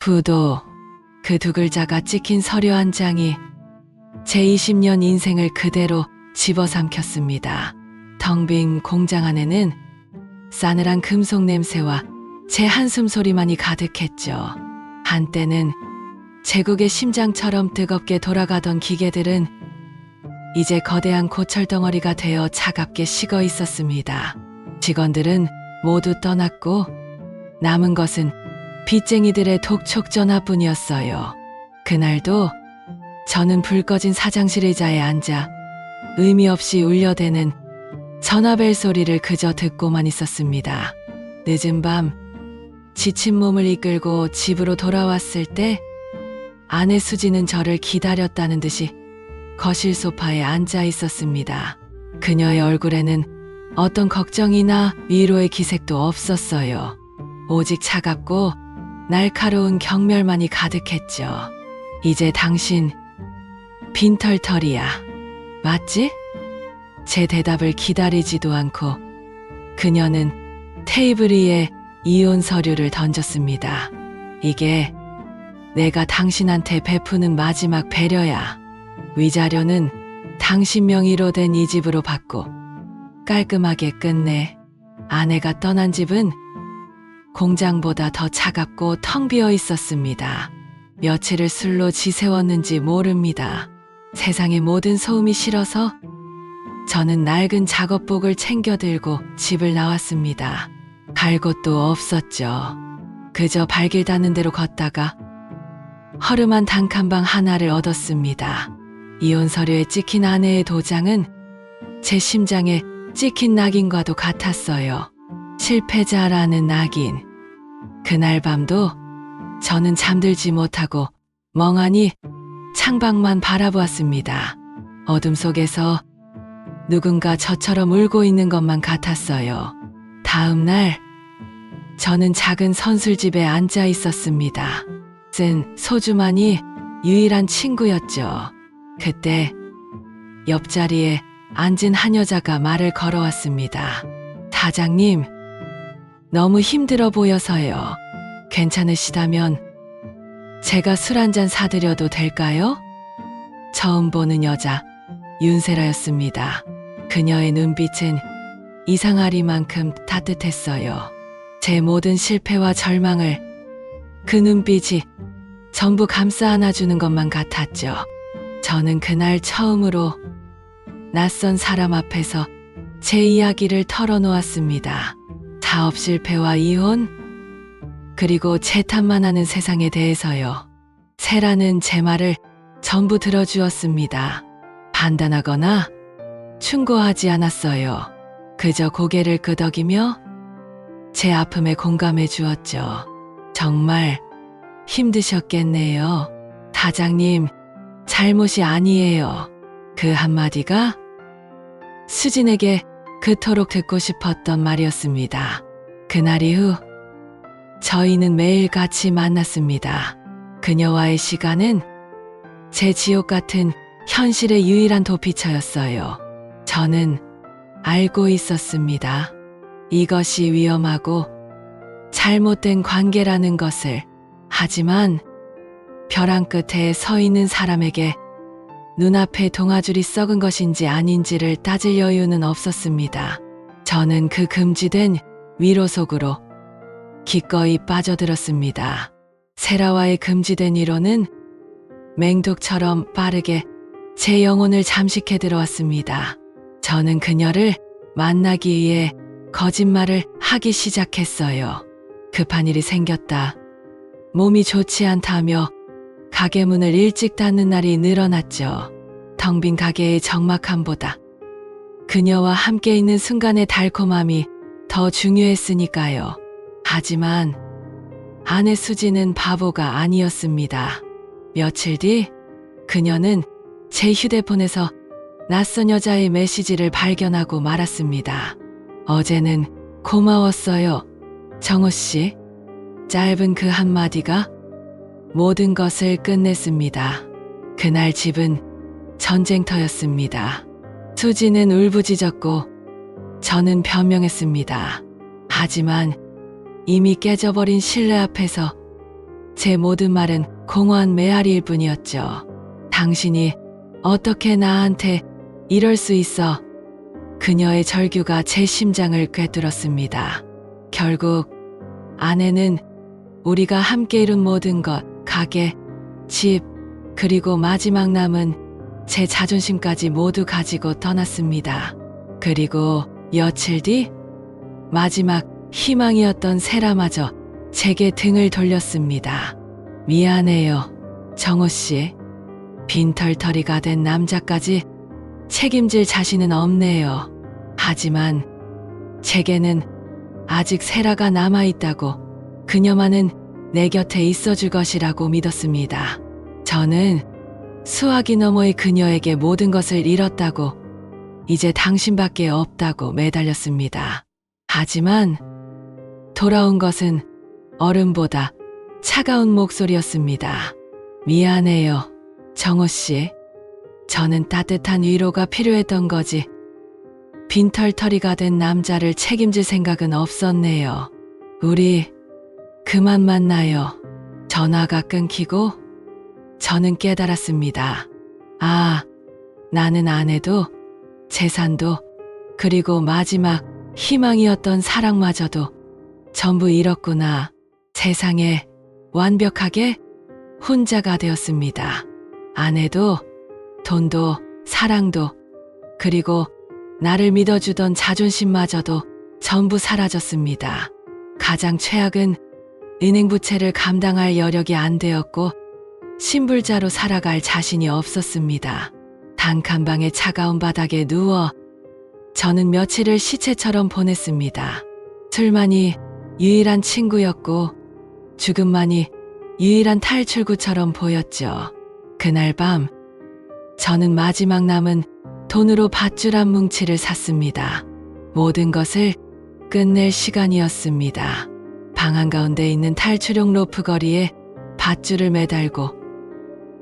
부도, 그 두 글자가 찍힌 서류 한 장이 제 20년 인생을 그대로 집어삼켰습니다. 텅 빈 공장 안에는 싸늘한 금속 냄새와 제 한숨 소리만이 가득했죠. 한때는 제국의 심장처럼 뜨겁게 돌아가던 기계들은 이제 거대한 고철 덩어리가 되어 차갑게 식어 있었습니다. 직원들은 모두 떠났고 남은 것은 빚쟁이들의 독촉 전화뿐이었어요. 그날도 저는 불 꺼진 사장실 의자에 앉아 의미 없이 울려대는 전화벨 소리를 그저 듣고만 있었습니다. 늦은 밤 지친 몸을 이끌고 집으로 돌아왔을 때 아내 수지는 저를 기다렸다는 듯이 거실 소파에 앉아 있었습니다. 그녀의 얼굴에는 어떤 걱정이나 위로의 기색도 없었어요. 오직 차갑고 날카로운 경멸만이 가득했죠. 이제 당신 빈털털이야. 맞지? 제 대답을 기다리지도 않고 그녀는 테이블 위에 이혼 서류를 던졌습니다. 이게 내가 당신한테 베푸는 마지막 배려야. 위자료는 당신 명의로 된 이 집으로 받고 깔끔하게 끝내. 아내가 떠난 집은 공장보다 더 차갑고 텅 비어 있었습니다. 며칠을 술로 지새웠는지 모릅니다. 세상의 모든 소음이 싫어서 저는 낡은 작업복을 챙겨 들고 집을 나왔습니다. 갈 곳도 없었죠. 그저 발길 닿는 대로 걷다가 허름한 단칸방 하나를 얻었습니다. 이혼 서류에 찍힌 아내의 도장은 제 심장에 찍힌 낙인과도 같았어요. 실패자라는 낙인. 그날 밤도 저는 잠들지 못하고 멍하니 창밖만 바라보았습니다. 어둠 속에서 누군가 저처럼 울고 있는 것만 같았어요. 다음 날 저는 작은 선술집에 앉아 있었습니다. 쓴 소주만이 유일한 친구였죠. 그때 옆자리에 앉은 한 여자가 말을 걸어왔습니다. 사장님, 너무 힘들어 보여서요. 괜찮으시다면 제가 술 한잔 사드려도 될까요? 처음 보는 여자 윤세라였습니다. 그녀의 눈빛은 이상하리만큼 따뜻했어요. 제 모든 실패와 절망을 그 눈빛이 전부 감싸 안아주는 것만 같았죠. 저는 그날 처음으로 낯선 사람 앞에서 제 이야기를 털어놓았습니다. 사업 실패와 이혼, 그리고 제 탓만 하는 세상에 대해서요. 세라는 제 말을 전부 들어주었습니다. 판단하거나 충고하지 않았어요. 그저 고개를 끄덕이며 제 아픔에 공감해 주었죠. 정말 힘드셨겠네요. 사장님, 잘못이 아니에요. 그 한마디가 수진에게 그토록 듣고 싶었던 말이었습니다. 그날 이후 저희는 매일 같이 만났습니다. 그녀와의 시간은 제 지옥 같은 현실의 유일한 도피처였어요. 저는 알고 있었습니다. 이것이 위험하고 잘못된 관계라는 것을. 하지만 벼랑 끝에 서 있는 사람에게 눈앞에 동아줄이 썩은 것인지 아닌지를 따질 여유는 없었습니다. 저는 그 금지된 위로 속으로 기꺼이 빠져들었습니다. 세라와의 금지된 위로는 맹독처럼 빠르게 제 영혼을 잠식해 들어왔습니다. 저는 그녀를 만나기 위해 거짓말을 하기 시작했어요. 급한 일이 생겼다. 몸이 좋지 않다며 가게 문을 일찍 닫는 날이 늘어났죠. 텅 빈 가게의 적막함보다 그녀와 함께 있는 순간의 달콤함이 더 중요했으니까요. 하지만 아내 수지는 바보가 아니었습니다. 며칠 뒤 그녀는 제 휴대폰에서 낯선 여자의 메시지를 발견하고 말았습니다. 어제는 고마웠어요, 정우 씨. 짧은 그 한마디가 모든 것을 끝냈습니다. 그날 집은 전쟁터였습니다. 수지는 울부짖었고 저는 변명했습니다. 하지만 이미 깨져버린 신뢰 앞에서 제 모든 말은 공허한 메아리일 뿐이었죠. 당신이 어떻게 나한테 이럴 수 있어? 그녀의 절규가 제 심장을 꿰뚫었습니다. 결국 아내는 우리가 함께 이룬 모든 것, 가게, 집, 그리고 마지막 남은 제 자존심까지 모두 가지고 떠났습니다. 그리고 며칠 뒤 마지막 희망이었던 세라마저 제게 등을 돌렸습니다. 미안해요, 정호 씨. 빈털터리가 된 남자까지 책임질 자신은 없네요. 하지만 제게는 아직 세라가 남아있다고, 그녀만은 내 곁에 있어줄 것이라고 믿었습니다. 저는 수화기 너머의 그녀에게 모든 것을 잃었다고, 이제 당신밖에 없다고 매달렸습니다. 하지만 돌아온 것은 얼음보다 차가운 목소리였습니다. 미안해요, 정호 씨. 저는 따뜻한 위로가 필요했던 거지. 빈털터리가 된 남자를 책임질 생각은 없었네요. 우리 그만 만나요. 전화가 끊기고 저는 깨달았습니다. 아, 나는 아내도 재산도 그리고 마지막 희망이었던 사랑마저도 전부 잃었구나. 세상에 완벽하게 혼자가 되었습니다. 아내도 돈도 사랑도 그리고 나를 믿어주던 자존심마저도 전부 사라졌습니다. 가장 최악은 은행 부채를 감당할 여력이 안 되었고 신불자로 살아갈 자신이 없었습니다. 단칸방의 차가운 바닥에 누워 저는 며칠을 시체처럼 보냈습니다. 술만이 유일한 친구였고 죽음만이 유일한 탈출구처럼 보였죠. 그날 밤 저는 마지막 남은 돈으로 밧줄 한 뭉치를 샀습니다. 모든 것을 끝낼 시간이었습니다. 방 한가운데 있는 탈출용 로프 거리에 밧줄을 매달고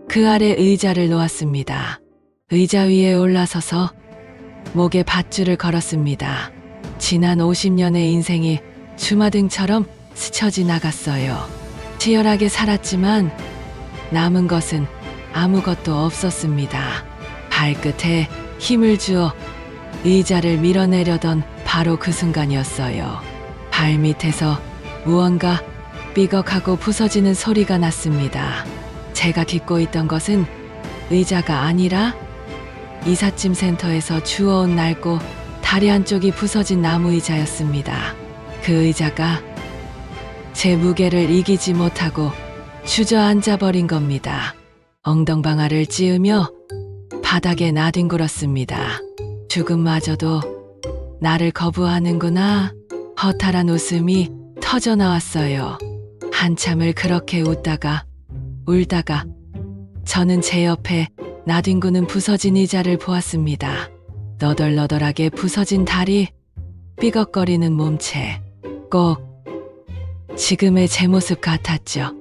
그 아래 의자를 놓았습니다. 의자 위에 올라서서 목에 밧줄을 걸었습니다. 지난 50년의 인생이 주마등처럼 스쳐 지나갔어요. 치열하게 살았지만 남은 것은 아무것도 없었습니다. 발끝에 힘을 주어 의자를 밀어내려던 바로 그 순간이었어요. 발밑에서 무언가 삐걱하고 부서지는 소리가 났습니다. 제가 딛고 있던 것은 의자가 아니라 이삿짐 센터에서 주워온 낡고 다리 한쪽이 부서진 나무 의자였습니다. 그 의자가 제 무게를 이기지 못하고 주저앉아 버린 겁니다. 엉덩방아를 찌으며 바닥에 나뒹굴었습니다. 죽음마저도 나를 거부하는구나. 허탈한 웃음이 터져 나왔어요. 한참을 그렇게 웃다가 울다가 저는 제 옆에 나뒹구는 부서진 의자를 보았습니다. 너덜너덜하게 부서진 다리, 삐걱거리는 몸체. 꼭 지금의 제 모습 같았죠.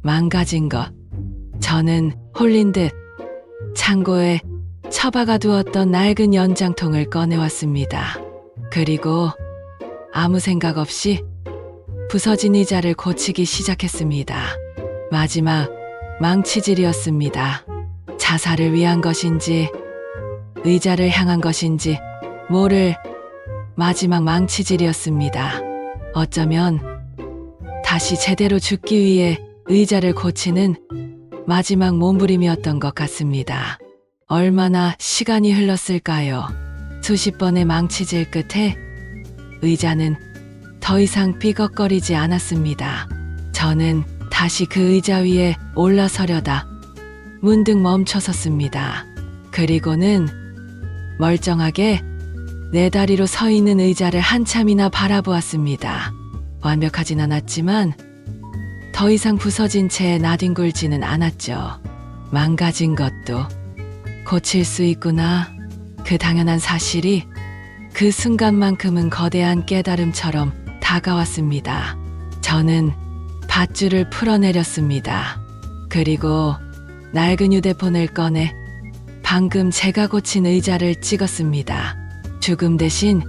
망가진 것. 저는 홀린 듯 창고에 처박아 두었던 낡은 연장통을 꺼내왔습니다. 그리고 아무 생각 없이 부서진 의자를 고치기 시작했습니다. 마지막 망치질이었습니다. 자살을 위한 것인지 의자를 향한 것인지 모를 마지막 망치질이었습니다. 어쩌면 다시 제대로 죽기 위해 의자를 고치는 마지막 몸부림이었던 것 같습니다. 얼마나 시간이 흘렀을까요? 수십 번의 망치질 끝에 의자는 더 이상 삐걱거리지 않았습니다. 저는 다시 그 의자 위에 올라서려다 문득 멈춰섰습니다. 그리고는 멀쩡하게 네 다리로 서 있는 의자를 한참이나 바라보았습니다. 완벽하진 않았지만 더 이상 부서진 채 나뒹굴지는 않았죠. 망가진 것도 고칠 수 있구나. 그 당연한 사실이 그 순간만큼은 거대한 깨달음처럼 다가왔습니다. 저는 밧줄을 풀어내렸습니다. 그리고 낡은 휴대폰을 꺼내 방금 제가 고친 의자를 찍었습니다. 죽음 대신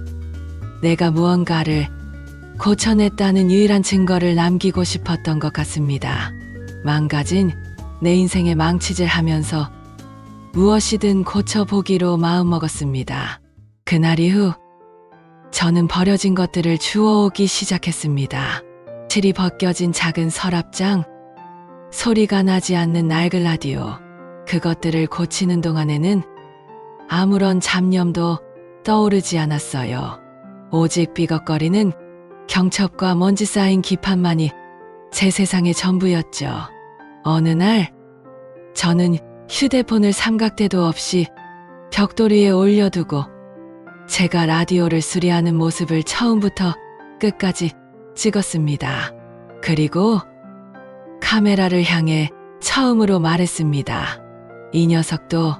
내가 무언가를 고쳐냈다는 유일한 증거를 남기고 싶었던 것 같습니다. 망가진 내 인생에 망치질 하면서 무엇이든 고쳐보기로 마음먹었습니다. 그날 이후 저는 버려진 것들을 주워오기 시작했습니다. 칠이 벗겨진 작은 서랍장, 소리가 나지 않는 낡은 라디오, 그것들을 고치는 동안에는 아무런 잡념도 떠오르지 않았어요. 오직 삐걱거리는 경첩과 먼지 쌓인 기판만이 제 세상의 전부였죠. 어느 날 저는 휴대폰을 삼각대도 없이 벽돌 위에 올려두고 제가 라디오를 수리하는 모습을 처음부터 끝까지 찍었습니다. 그리고 카메라를 향해 처음으로 말했습니다. 이 녀석도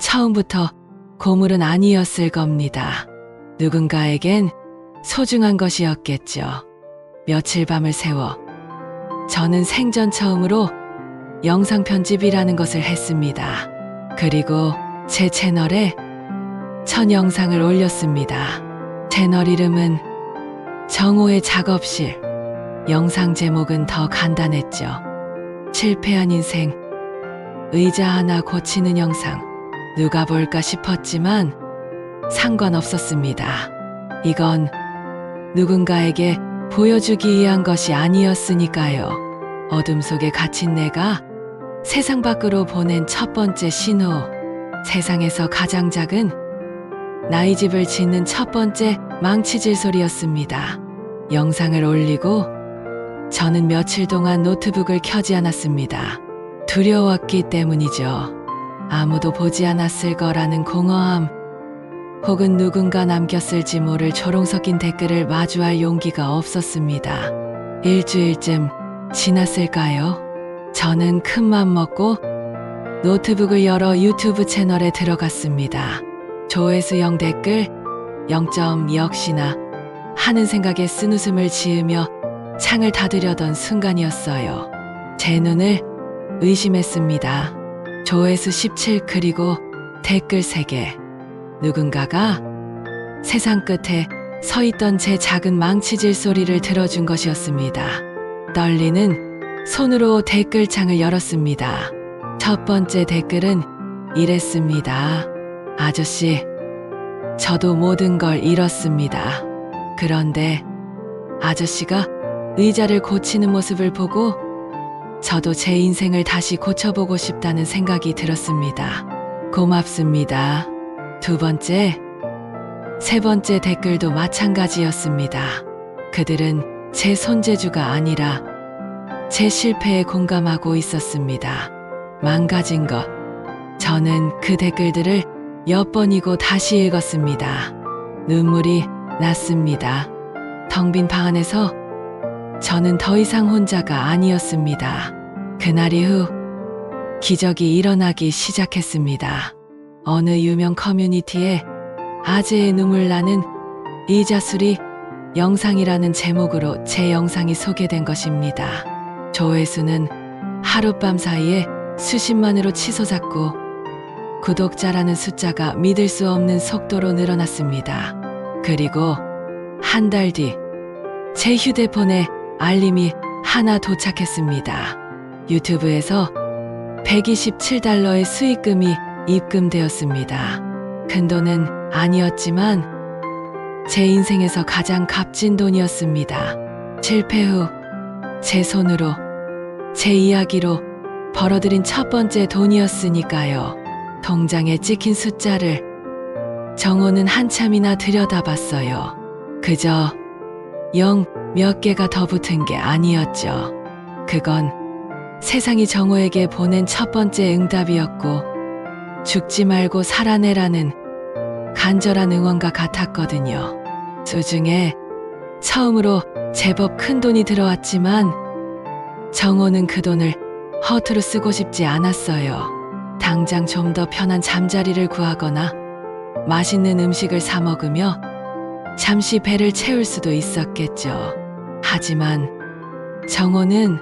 처음부터 고물은 아니었을 겁니다. 누군가에겐 소중한 것이었겠죠. 며칠 밤을 새워 저는 생전 처음으로 영상 편집이라는 것을 했습니다. 그리고 제 채널에 첫 영상을 올렸습니다. 채널 이름은 정호의 작업실. 영상 제목은 더 간단했죠. 실패한 인생, 의자 하나 고치는 영상. 누가 볼까 싶었지만 상관없었습니다. 이건 누군가에게 보여주기 위한 것이 아니었으니까요. 어둠 속에 갇힌 내가 세상 밖으로 보낸 첫 번째 신호. 세상에서 가장 작은 나의 집을 짓는 첫 번째 망치질 소리였습니다. 영상을 올리고 저는 며칠 동안 노트북을 켜지 않았습니다. 두려웠기 때문이죠. 아무도 보지 않았을 거라는 공허함, 혹은 누군가 남겼을지 모를 조롱 섞인 댓글을 마주할 용기가 없었습니다. 일주일쯤 지났을까요? 저는 큰맘 먹고 노트북을 열어 유튜브 채널에 들어갔습니다. 조회수 0 댓글 0점 역시나 하는 생각에 쓴웃음을 지으며 창을 닫으려던 순간이었어요. 제 눈을 의심했습니다. 조회수 17 그리고 댓글 3개. 누군가가 세상 끝에 서 있던 제 작은 망치질 소리를 들어준 것이었습니다. 떨리는 손으로 댓글창을 열었습니다. 첫 번째 댓글은 이랬습니다. 아저씨, 저도 모든 걸 잃었습니다. 그런데 아저씨가 의자를 고치는 모습을 보고 저도 제 인생을 다시 고쳐보고 싶다는 생각이 들었습니다. 고맙습니다. 두 번째, 세 번째 댓글도 마찬가지였습니다. 그들은 제 손재주가 아니라 제 실패에 공감하고 있었습니다. 망가진 것. 저는 그 댓글들을 몇 번이고 다시 읽었습니다. 눈물이 났습니다. 텅 빈 방 안에서 저는 더 이상 혼자가 아니었습니다. 그날 이후 기적이 일어나기 시작했습니다. 어느 유명 커뮤니티에 아재의 눈물 나는 이자수리 영상이라는 제목으로 제 영상이 소개된 것입니다. 조회수는 하룻밤 사이에 수십만으로 치솟았고 구독자라는 숫자가 믿을 수 없는 속도로 늘어났습니다. 그리고 한 달 뒤 제 휴대폰에 알림이 하나 도착했습니다. 유튜브에서 $127의 수익금이 입금되었습니다. 큰 돈은 아니었지만 제 인생에서 가장 값진 돈이었습니다. 실패 후 제 손으로, 제 이야기로 벌어들인 첫 번째 돈이었으니까요. 통장에 찍힌 숫자를 정호는 한참이나 들여다봤어요. 그저 0 몇 개가 더 붙은 게 아니었죠. 그건 세상이 정호에게 보낸 첫 번째 응답이었고 죽지 말고 살아내라는 간절한 응원과 같았거든요. 수중에 처음으로 제법 큰 돈이 들어왔지만 정호는 그 돈을 허투루 쓰고 싶지 않았어요. 당장 좀 더 편한 잠자리를 구하거나 맛있는 음식을 사 먹으며 잠시 배를 채울 수도 있었겠죠. 하지만 정호는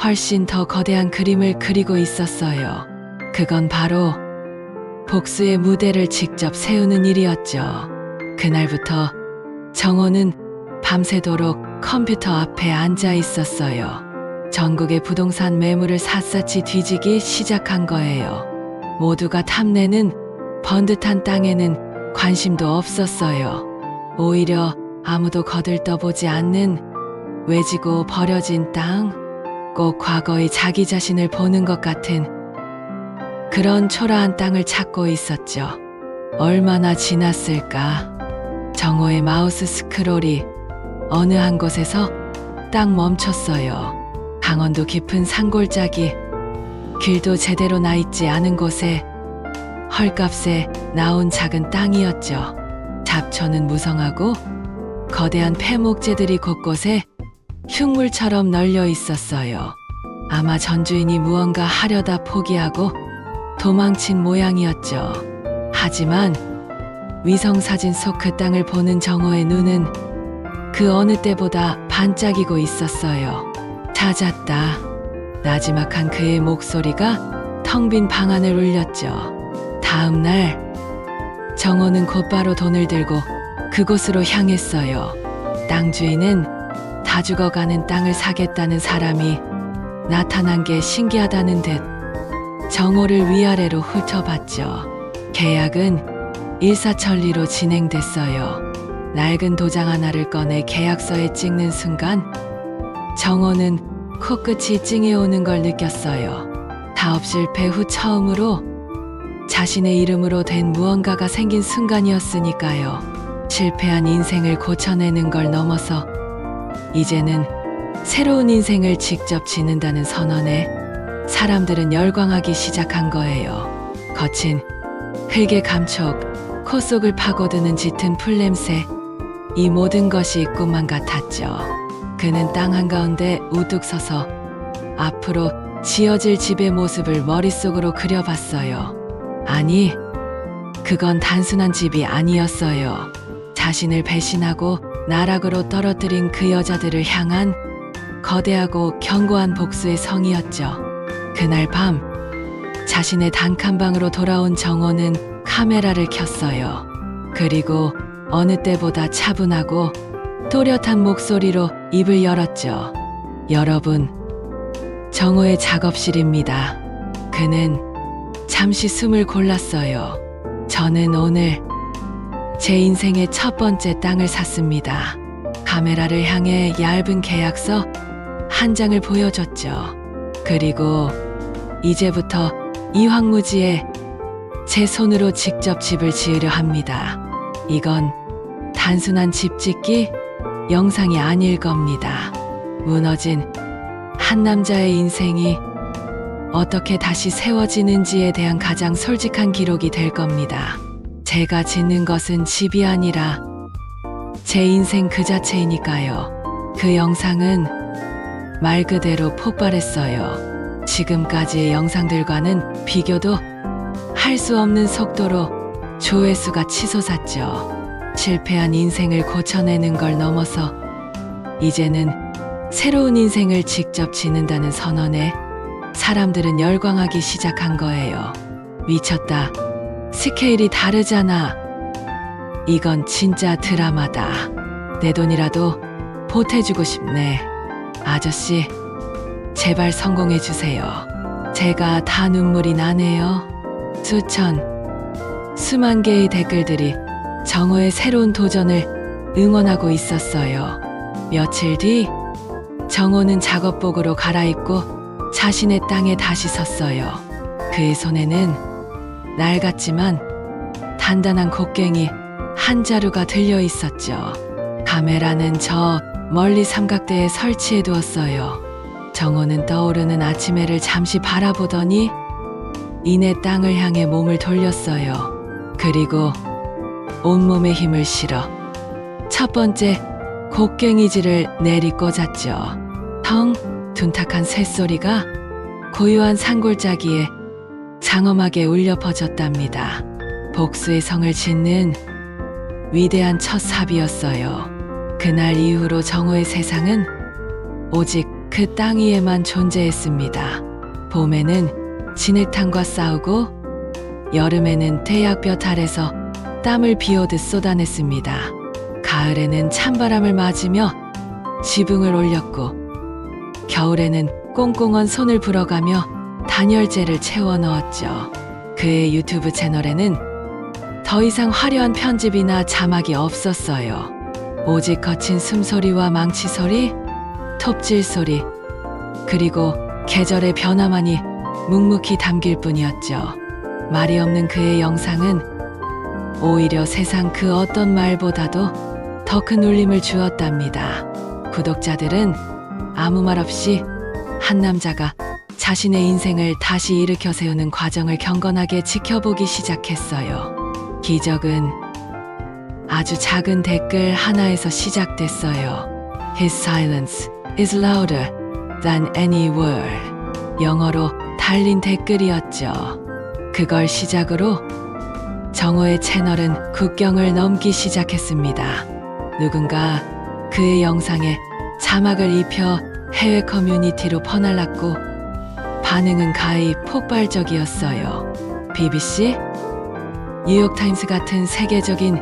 훨씬 더 거대한 그림을 그리고 있었어요. 그건 바로 복수의 무대를 직접 세우는 일이었죠. 그날부터 정호는 밤새도록 컴퓨터 앞에 앉아 있었어요. 전국의 부동산 매물을 샅샅이 뒤지기 시작한 거예요. 모두가 탐내는 번듯한 땅에는 관심도 없었어요. 오히려 아무도 거들떠보지 않는 외지고 버려진 땅, 꼭 과거의 자기 자신을 보는 것 같은 그런 초라한 땅을 찾고 있었죠. 얼마나 지났을까? 정호의 마우스 스크롤이 어느 한 곳에서 딱 멈췄어요. 강원도 깊은 산골짜기, 길도 제대로 나 있지 않은 곳에 헐값에 나온 작은 땅이었죠. 잡초는 무성하고 거대한 폐목재들이 곳곳에 흉물처럼 널려 있었어요. 아마 전주인이 무언가 하려다 포기하고 도망친 모양이었죠. 하지만 위성사진 속 그 땅을 보는 정호의 눈은 그 어느 때보다 반짝이고 있었어요. 찾았다. 나지막한 그의 목소리가 텅 빈 방 안을 울렸죠. 다음 날 정호는 곧바로 돈을 들고 그곳으로 향했어요. 땅 주인은 다 죽어가는 땅을 사겠다는 사람이 나타난 게 신기하다는 듯 정호를 위아래로 훑어봤죠. 계약은 일사천리로 진행됐어요. 낡은 도장 하나를 꺼내 계약서에 찍는 순간 정호는 코끝이 찡해오는 걸 느꼈어요. 사업 실패 후 처음으로 자신의 이름으로 된 무언가가 생긴 순간이었으니까요. 실패한 인생을 고쳐내는 걸 넘어서 이제는 새로운 인생을 직접 짓는다는 선언에 사람들은 열광하기 시작한 거예요. 거친 흙의 감촉, 코 속을 파고드는 짙은 풀냄새, 이 모든 것이 꿈만 같았죠. 그는 땅 한가운데 우뚝 서서 앞으로 지어질 집의 모습을 머릿속으로 그려봤어요. 아니, 그건 단순한 집이 아니었어요. 자신을 배신하고 나락으로 떨어뜨린 그 여자들을 향한 거대하고 견고한 복수의 성이었죠. 그날 밤 자신의 단칸방으로 돌아온 정호는 카메라를 켰어요. 그리고 어느 때보다 차분하고 또렷한 목소리로 입을 열었죠. 여러분, 정호의 작업실입니다. 그는 잠시 숨을 골랐어요. 저는 오늘 제 인생의 첫 번째 땅을 샀습니다. 카메라를 향해 얇은 계약서 한 장을 보여줬죠. 그리고 이제부터 이 황무지에 제 손으로 직접 집을 지으려 합니다. 이건 단순한 집 짓기 영상이 아닐 겁니다. 무너진 한 남자의 인생이 어떻게 다시 세워지는지에 대한 가장 솔직한 기록이 될 겁니다. 제가 짓는 것은 집이 아니라 제 인생 그 자체이니까요. 그 영상은 말 그대로 폭발했어요. 지금까지의 영상들과는 비교도 할 수 없는 속도로 조회수가 치솟았죠. 실패한 인생을 고쳐내는 걸 넘어서 이제는 새로운 인생을 직접 짓는다는 선언에 사람들은 열광하기 시작한 거예요. 미쳤다. 스케일이 다르잖아. 이건 진짜 드라마다. 내 돈이라도 보태주고 싶네. 아저씨, 제발 성공해주세요. 제가 다 눈물이 나네요. 수만 개의 댓글들이 정호의 새로운 도전을 응원하고 있었어요. 며칠 뒤 정호는 작업복으로 갈아입고 자신의 땅에 다시 섰어요. 그의 손에는 낡았지만 단단한 곡괭이 한 자루가 들려 있었죠. 카메라는 저 멀리 삼각대에 온설치해 두었어요. 정호는 떠오르는 아침 해를 잠시 바라보더니 이내 땅을 향해 몸을 돌렸어요. 그리고 온몸에 힘을 실어 첫 번째 곡괭이질을 내리꽂았죠. 텅 둔탁한 쇳소리가 고요한 산골짜기에 장엄하게 울려 퍼졌답니다. 복수의 성을 짓는 위대한 첫 삽이었어요. 그날 이후로 정호의 세상은 오직 그 땅 위에만 존재했습니다. 봄에는 진흙탕과 싸우고 여름에는 태양볕 아래서 땀을 비오듯 쏟아냈습니다. 가을에는 찬바람을 맞으며 지붕을 올렸고 겨울에는 꽁꽁언 손을 불어가며 단열재를 채워 넣었죠. 그의 유튜브 채널에는 더 이상 화려한 편집이나 자막이 없었어요. 오직 거친 숨소리와 망치 소리, 톱질 소리, 그리고 계절의 변화만이 묵묵히 담길 뿐이었죠. 말이 없는 그의 영상은 오히려 세상 그 어떤 말보다도 더 큰 울림을 주었답니다. 구독자들은 아무 말 없이 한 남자가 자신의 인생을 다시 일으켜 세우는 과정을 경건하게 지켜보기 시작했어요. 기적은 아주 작은 댓글 하나에서 시작됐어요. His silence is louder than any word. 영어로 달린 댓글이었죠. 그걸 시작으로 정호의 채널은 국경을 넘기 시작했습니다. 누군가 그의 영상에 자막을 입혀 해외 커뮤니티로 퍼날랐고 반응은 가히 폭발적이었어요. BBC, 뉴욕타임스 같은 세계적인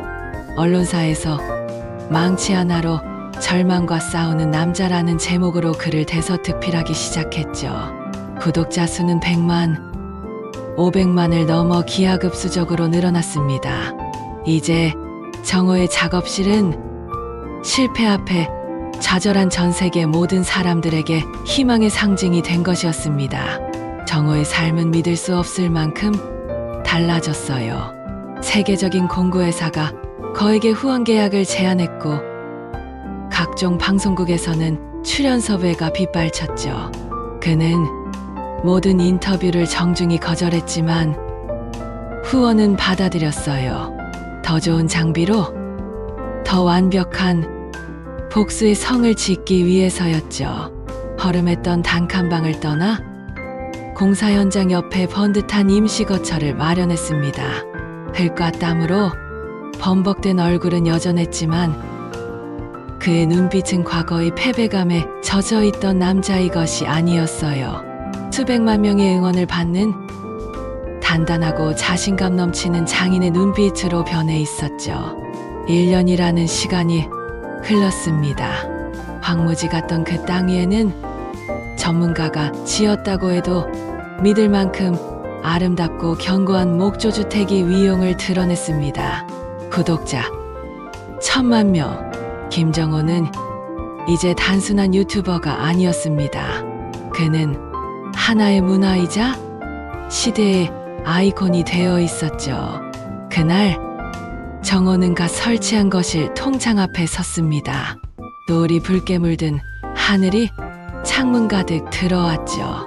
언론사에서 망치 하나로 절망과 싸우는 남자라는 제목으로 그를 대서특필하기 시작했죠. 구독자 수는 100만, 500만을 넘어 기하급수적으로 늘어났습니다. 이제 정호의 작업실은 실패 앞에 좌절한 전 세계 모든 사람들에게 희망의 상징이 된 것이었습니다. 정호의 삶은 믿을 수 없을 만큼 달라졌어요. 세계적인 공구회사가 그에게 후원 계약을 제안했고 각종 방송국에서는 출연 섭외가 빗발쳤죠. 그는 모든 인터뷰를 정중히 거절했지만 후원은 받아들였어요. 더 좋은 장비로 더 완벽한 복수의 성을 짓기 위해서였죠. 허름했던 단칸방을 떠나 공사 현장 옆에 번듯한 임시거처를 마련했습니다. 흙과 땀으로 범벅된 얼굴은 여전했지만 그의 눈빛은 과거의 패배감에 젖어있던 남자의 것이 아니었어요. 수백만 명의 응원을 받는 단단하고 자신감 넘치는 장인의 눈빛으로 변해 있었죠. 1년이라는 시간이 흘렀습니다. 황무지 같던 그 땅 위에는 전문가가 지었다고 해도 믿을 만큼 아름답고 견고한 목조주택이 위용을 드러냈습니다. 구독자 1000만 명. 김정호는 이제 단순한 유튜버가 아니었습니다. 그는 하나의 문화이자 시대의 아이콘이 되어 있었죠. 그날 정호는 갓 설치한 거실 통창 앞에 섰습니다. 노을이 붉게 물든 하늘이 창문 가득 들어왔죠.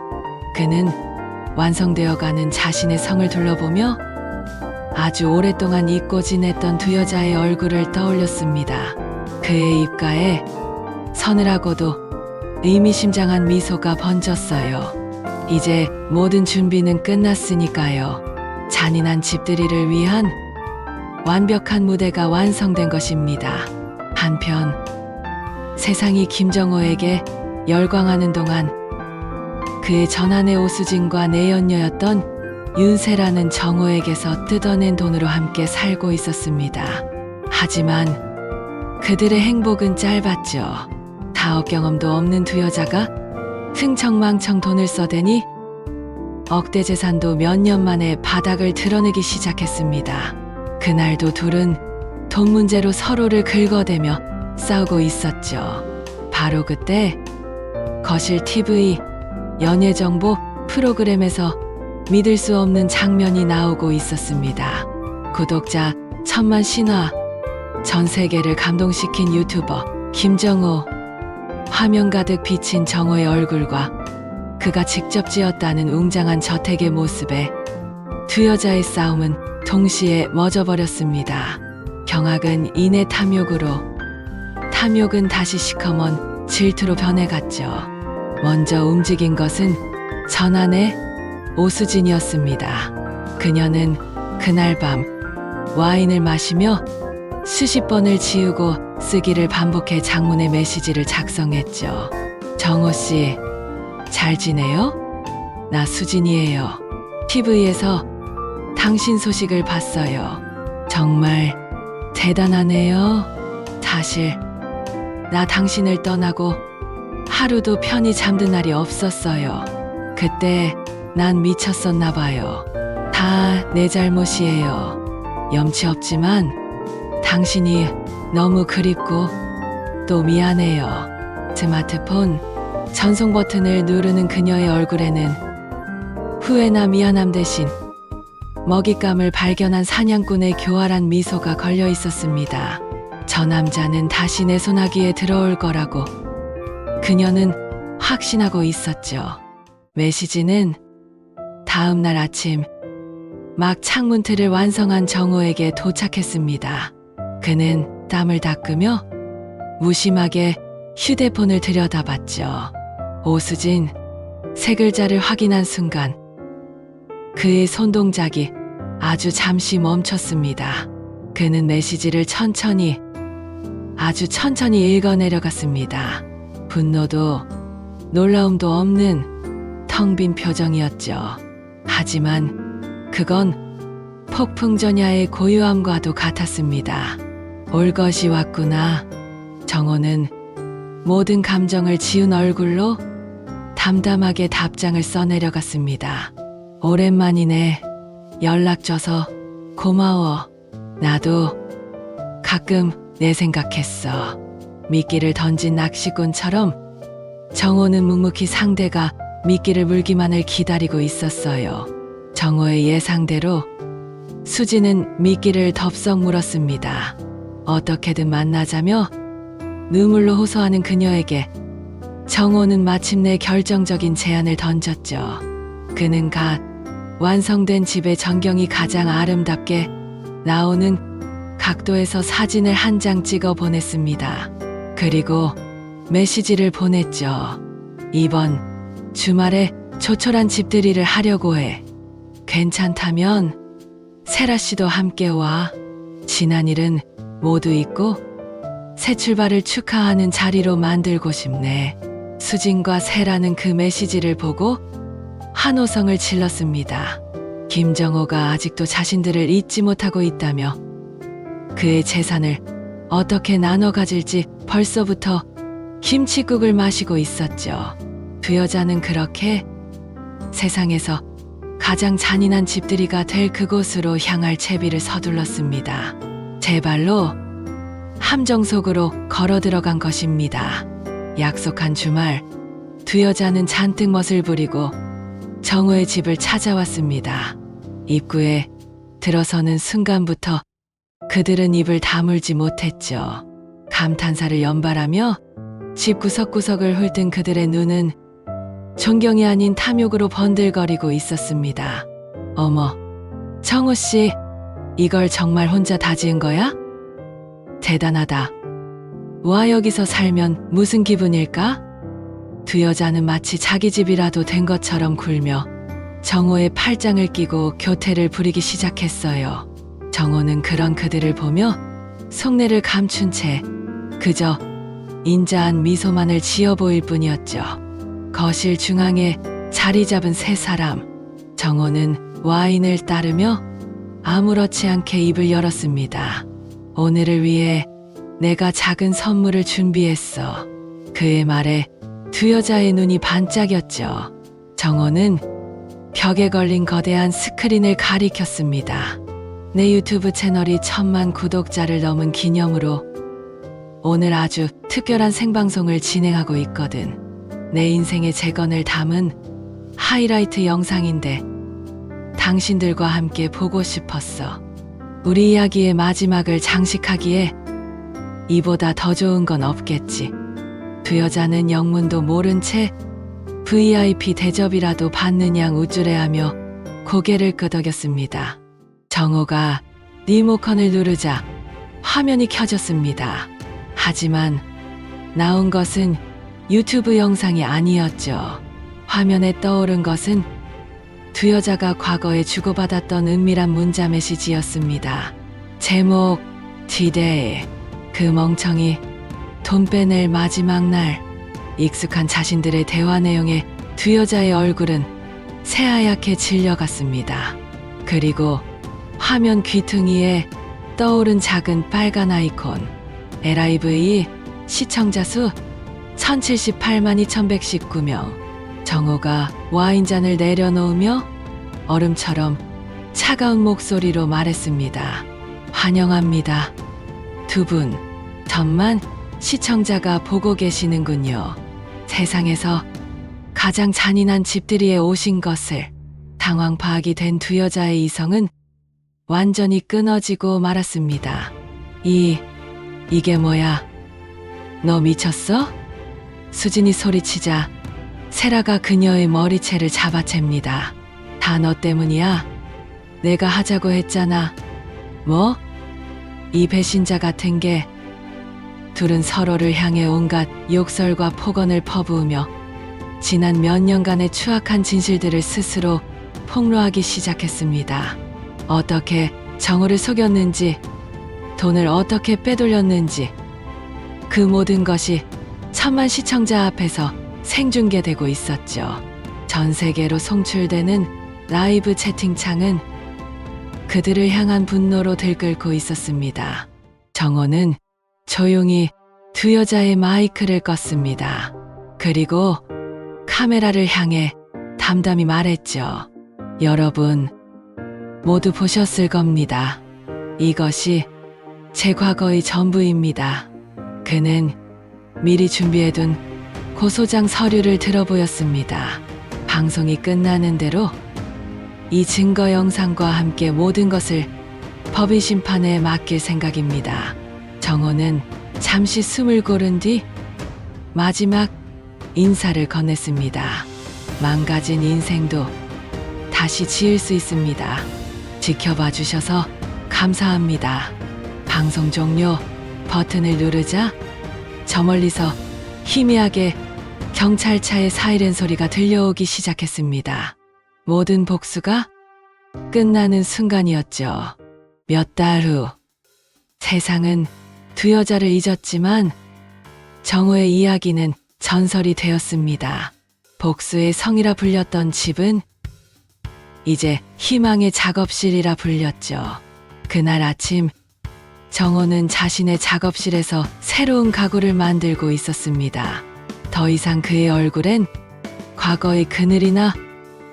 그는 완성되어가는 자신의 성을 둘러보며 아주 오랫동안 잊고 지냈던 두 여자의 얼굴을 떠올렸습니다. 그의 입가에 서늘하고도 의미심장한 미소가 번졌어요. 이제 모든 준비는 끝났으니까요. 잔인한 집들이를 위한 완벽한 무대가 완성된 것입니다. 한편 세상이 김정호에게 열광하는 동안 그의 전아내 오수진과 내연녀였던 윤세라는 정호에게서 뜯어낸 돈으로 함께 살고 있었습니다. 하지만 그들의 행복은 짧았죠. 사업 경험도 없는 두 여자가 흥청망청 돈을 써대니 억대 재산도 몇 년 만에 바닥을 드러내기 시작했습니다. 그날도 둘은 돈 문제로 서로를 긁어대며 싸우고 있었죠. 바로 그때 거실 TV 연예정보 프로그램에서 믿을 수 없는 장면이 나오고 있었습니다. 구독자 1000만 신화, 전 세계를 감동시킨 유튜버 김정호. 화면 가득 비친 정호의 얼굴과 그가 직접 지었다는 웅장한 저택의 모습에 두 여자의 싸움은 동시에 멎어버렸습니다. 경악은 이내 탐욕으로, 탐욕은 다시 시커먼 질투로 변해갔죠. 먼저 움직인 것은 전아내 오수진이었습니다. 그녀는 그날 밤 와인을 마시며 수십 번을 지우고 쓰기를 반복해 장문의 메시지를 작성했죠. 정호 씨, 잘 지내요? 나 수진이에요. TV에서 당신 소식을 봤어요. 정말 대단하네요. 사실 나 당신을 떠나고 하루도 편히 잠든 날이 없었어요. 그때 난 미쳤었나 봐요. 다 내 잘못이에요. 염치 없지만 당신이 너무 그립고 또 미안해요. 스마트폰 전송 버튼을 누르는 그녀의 얼굴에는 후회나 미안함 대신 먹잇감을 발견한 사냥꾼의 교활한 미소가 걸려 있었습니다. 저 남자는 다시 내 소나기에 들어올 거라고 그녀는 확신하고 있었죠. 메시지는 다음 날 아침 막 창문틀을 완성한 정호에게 도착했습니다. 그는 땀을 닦으며 무심하게 휴대폰을 들여다봤죠. 오수진 세 글자를 확인한 순간 그의 손동작이 아주 잠시 멈췄습니다. 그는 메시지를 아주 천천히 읽어내려갔습니다. 분노도 놀라움도 없는 텅 빈 표정이었죠. 하지만 그건 폭풍전야의 고요함과도 같았습니다. 올 것이 왔구나. 정호는 모든 감정을 지운 얼굴로 담담하게 답장을 써내려갔습니다. 오랜만이네. 연락 줘서 고마워. 나도 가끔 내 생각했어. 미끼를 던진 낚시꾼처럼 정호는 묵묵히 상대가 미끼를 물기만을 기다리고 있었어요. 정호의 예상대로 수지는 미끼를 덥석 물었습니다. 어떻게든 만나자며 눈물로 호소하는 그녀에게 정호는 마침내 결정적인 제안을 던졌죠. 그는 갓 완성된 집의 전경이 가장 아름답게 나오는 각도에서 사진을 한 장 찍어 보냈습니다. 그리고 메시지를 보냈죠. 이번 주말에 조촐한 집들이를 하려고 해. 괜찮다면 세라 씨도 함께 와. 지난 일은 모두 잊고 새 출발을 축하하는 자리로 만들고 싶네. 수진과 세라는 그 메시지를 보고 환호성을 질렀습니다. 김정호가 아직도 자신들을 잊지 못하고 있다며 그의 재산을 어떻게 나눠 가질지 벌써부터 김칫국을 마시고 있었죠. 두 여자는 그렇게 세상에서 가장 잔인한 집들이가 될 그곳으로 향할 채비를 서둘렀습니다. 제 발로 함정 속으로 걸어 들어간 것입니다. 약속한 주말 두 여자는 잔뜩 멋을 부리고 정호의 집을 찾아왔습니다. 입구에 들어서는 순간부터 그들은 입을 다물지 못했죠. 감탄사를 연발하며 집 구석구석을 훑은 그들의 눈은 존경이 아닌 탐욕으로 번들거리고 있었습니다. 어머, 정호 씨, 이걸 정말 혼자 다 지은 거야? 대단하다. 와, 여기서 살면 무슨 기분일까? 두 여자는 마치 자기 집이라도 된 것처럼 굴며 정호의 팔짱을 끼고 교태를 부리기 시작했어요. 정호는 그런 그들을 보며 속내를 감춘 채 그저 인자한 미소만을 지어 보일 뿐이었죠. 거실 중앙에 자리 잡은 세 사람. 정호는 와인을 따르며 아무렇지 않게 입을 열었습니다. 오늘을 위해 내가 작은 선물을 준비했어. 그의 말에 두 여자의 눈이 반짝였죠. 정호는 벽에 걸린 거대한 스크린을 가리켰습니다. 내 유튜브 채널이 1000만 구독자를 넘은 기념으로 오늘 아주 특별한 생방송을 진행하고 있거든. 내 인생의 재건을 담은 하이라이트 영상인데 당신들과 함께 보고 싶었어. 우리 이야기의 마지막을 장식하기에 이보다 더 좋은 건 없겠지. 두 여자는 영문도 모른 채 VIP 대접이라도 받는 양 우쭐해하며 고개를 끄덕였습니다. 정호가 리모컨을 누르자 화면이 켜졌습니다. 하지만 나온 것은 유튜브 영상이 아니었죠. 화면에 떠오른 것은 두 여자가 과거에 주고받았던 은밀한 문자 메시지였습니다. 제목 디데이. 그 멍청이 돈 빼낼 마지막 날. 익숙한 자신들의 대화 내용에 두 여자의 얼굴은 새하얗게 질려갔습니다. 그리고 화면 귀퉁이에 떠오른 작은 빨간 아이콘. LIV 시청자 수 1078만 2119명. 정호가 와인잔을 내려놓으며 얼음처럼 차가운 목소리로 말했습니다. 환영합니다. 두 분, 천만 시청자가 보고 계시는군요. 세상에서 가장 잔인한 집들이에 오신 것을. 당황 파악이 된 두 여자의 이성은 완전히 끊어지고 말았습니다. 이게 뭐야? 너 미쳤어? 수진이 소리치자 세라가 그녀의 머리채를 잡아챕니다. 다 너 때문이야. 내가 하자고 했잖아. 뭐? 이 배신자 같은 게. 둘은 서로를 향해 온갖 욕설과 폭언을 퍼부으며 지난 몇 년간의 추악한 진실들을 스스로 폭로하기 시작했습니다. 어떻게 정호를 속였는지, 돈을 어떻게 빼돌렸는지, 그 모든 것이 천만 시청자 앞에서 생중계되고 있었죠. 전 세계로 송출되는 라이브 채팅창은 그들을 향한 분노로 들끓고 있었습니다. 정호는 조용히 두 여자의 마이크를 껐습니다. 그리고 카메라를 향해 담담히 말했죠. 여러분, 모두 보셨을 겁니다. 이것이 제 과거의 전부입니다. 그는 미리 준비해둔 고소장 서류를 들어보였습니다. 방송이 끝나는 대로 이 증거 영상과 함께 모든 것을 법의 심판에 맡길 생각입니다. 정호는 잠시 숨을 고른 뒤 마지막 인사를 건넸습니다. 망가진 인생도 다시 지을 수 있습니다. 지켜봐 주셔서 감사합니다. 방송 종료 버튼을 누르자 저 멀리서 희미하게 경찰차의 사이렌 소리가 들려오기 시작했습니다. 모든 복수가 끝나는 순간이었죠. 몇 달 후 세상은 두 여자를 잊었지만 정호의 이야기는 전설이 되었습니다. 복수의 성이라 불렸던 집은 이제 희망의 작업실이라 불렸죠. 그날 아침 정호는 자신의 작업실에서 새로운 가구를 만들고 있었습니다. 더 이상 그의 얼굴엔 과거의 그늘이나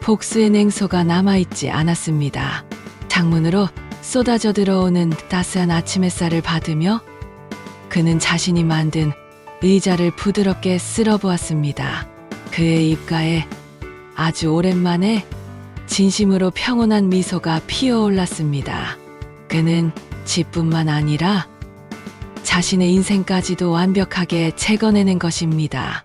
복수의 냉소가 남아있지 않았습니다. 창문으로 쏟아져 들어오는 따스한 아침 햇살을 받으며 그는 자신이 만든 의자를 부드럽게 쓸어보았습니다. 그의 입가에 아주 오랜만에 진심으로 평온한 미소가 피어올랐습니다. 그는 집뿐만 아니라 자신의 인생까지도 완벽하게 채궈내는 것입니다.